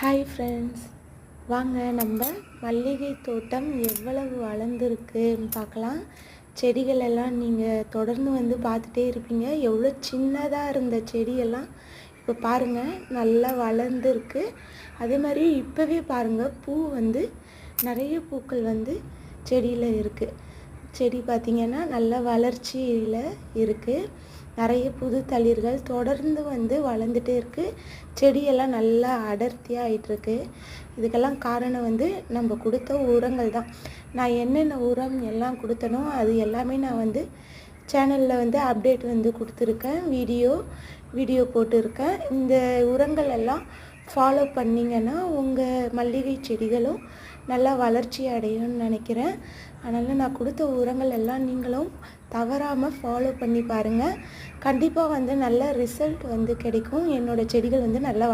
Hi friends, வாங்க நம்ம மல்லிகை தோட்டம் எவ்வளவு வளர்ந்துருக்குன்னு பார்க்கலாம். செடிகள் எல்லாம் நீங்கள் தொடர்ந்து பார்த்துட்டே இருப்பீங்க. எவ்வளோ சின்னதாக இருந்த செடியெல்லாம் இப்போ பாருங்கள் நல்லா வளர்ந்துருக்கு. அதே மாதிரி இப்போவே பாருங்கள் பூ நிறைய பூக்கள் செடியில் இருக்குது. செடி பார்த்திங்கன்னா நல்ல வளர்ச்சியில் இருக்குது. நிறைய புது தளிர்கள் தொடர்ந்து வளர்ந்துட்டே இருக்குது. செடியெல்லாம் நல்லா அடர்த்தியாக ஆகிட்டுருக்கு. இதுக்கெல்லாம் காரணம் நம்ம கொடுத்த உரங்கள் தான். நான் என்னென்ன உரம் எல்லாம் கொடுத்தனோ அது எல்லாமே நான் சேனலில் அப்டேட் கொடுத்துருக்கேன். வீடியோ போட்டிருக்கேன். இந்த உரங்கள் எல்லாம் ஃபாலோ பண்ணிங்கன்னா உங்கள் மல்லிகை செடிகளும் நல்லா வளர்ச்சி அடையும்னு நினைக்கிறேன். அதனால் நான் கொடுத்த உரங்கள் எல்லாம் நீங்களும் தவறாமல் ஃபாலோ பண்ணி பாருங்கள். கண்டிப்பாக நல்ல ரிசல்ட் கிடைக்கும். என்னோடய செடிகள் நல்லா